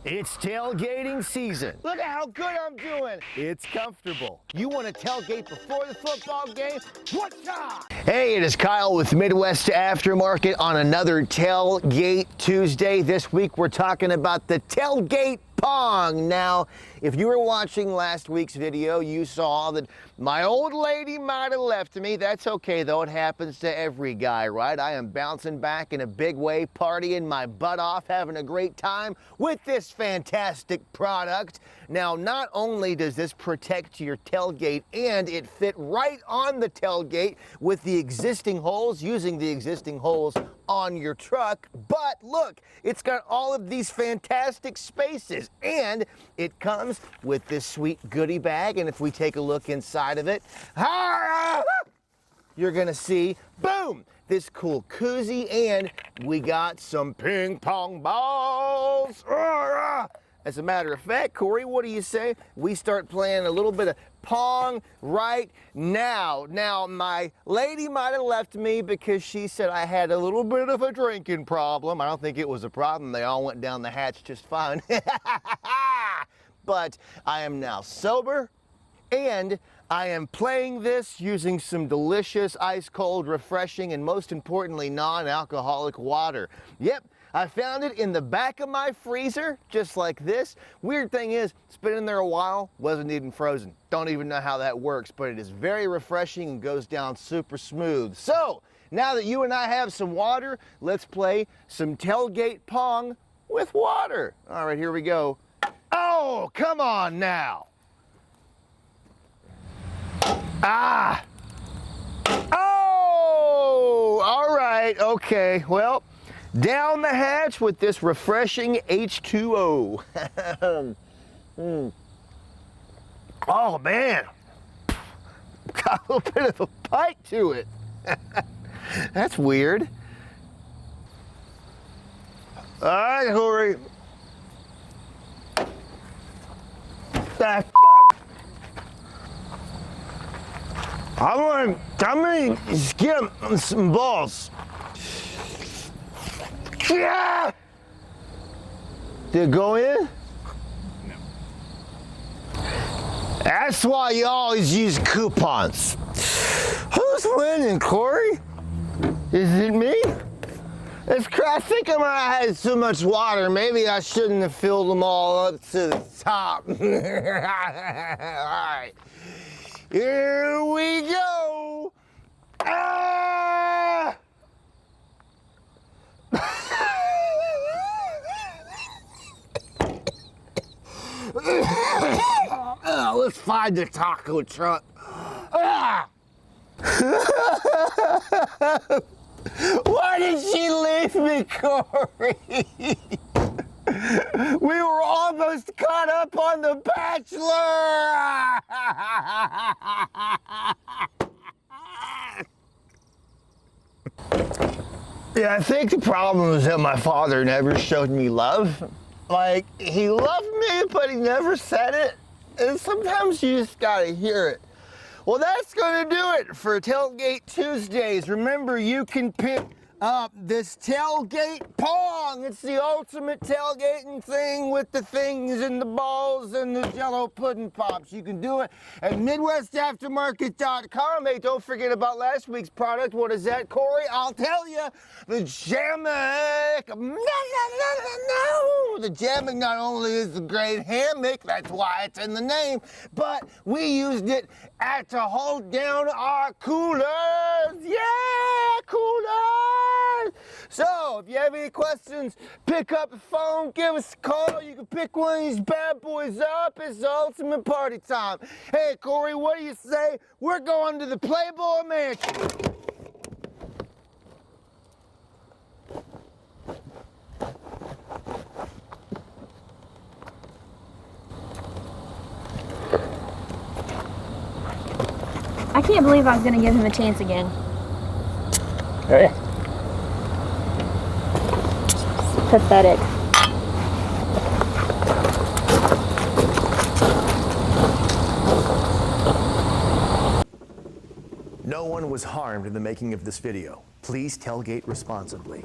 It's tailgating season. Look at how good I'm doing. It's comfortable. You want to tailgate before the football game? What's up? Hey, it is Kyle with Midwest Aftermarket on another Tailgate Tuesday. This week we're talking about the Tailgate Pong. Now, if you were watching last week's video, you saw that my old lady might have left me. That's okay though, it happens to every guy, right? I am bouncing back in a big way, partying my butt off, having a great time with this fantastic product. Now, not only does this protect your tailgate and it fit right on the tailgate with the existing holes, using the existing holes on your truck, but look, it's got all of these fantastic spaces and it comes with this sweet goodie bag. And if we take a look inside of it, you're gonna see, boom, this cool koozie, and we got some ping pong balls. As a matter of fact, Corey, what do you say we start playing a little bit of Pong right now? Now, my lady might have left me because she said I had a little bit of a drinking problem. I don't think it was a problem. They all went down the hatch just fine. But I am now sober, and I am playing this using some delicious, ice-cold, refreshing, and most importantly, non-alcoholic water. Yep. I found it in the back of my freezer, just like this. Weird thing is, it's been in there a while, wasn't even frozen. Don't even know how that works, but it is very refreshing and goes down super smooth. So, now that you and I have some water, let's play some Tailgate Pong with water. All right, here we go. Oh, come on now. Ah. Oh, all right, okay, well, down the hatch with this refreshing H2O. Oh man, got a little bit of a bite to it. That's weird. All right, Cory. I'm gonna skip some balls. Yeah! Did it go in? No. That's why you always use coupons. Who's winning, Cory? Is it me? I think I might have had too much water. Maybe I shouldn't have filled them all up to the top. All right. Here we go. Ah! Let's find the taco truck. Why did she leave me, Cory? We were almost caught up on The Bachelor. Yeah, I think the problem is that my father never showed me love. Like, he loved me, but he never said it. And sometimes you just gotta hear it. Well, that's gonna do it for Tailgate Tuesdays. Remember, you can pick up this Tailgate Pong. It's the ultimate tailgating thing with the things and the balls and the Jello pudding pops. You can do it at MidwestAftermarket.com. Hey, don't forget about last week's product. What is that, Cory? I'll tell you. The hammock. No. The hammock not only is a great hammock, that's why it's in the name, but we used it to hold down our coolers. Yeah, coolers. So, if you have any questions, pick up the phone, give us a call. You can pick one of these bad boys up. It's the ultimate party time. Hey, Cory, what do you say? We're going to the Playboy Mansion. I can't believe I was going to give him a chance again. Hey. Pathetic. No one was harmed in the making of this video. Please tailgate responsibly.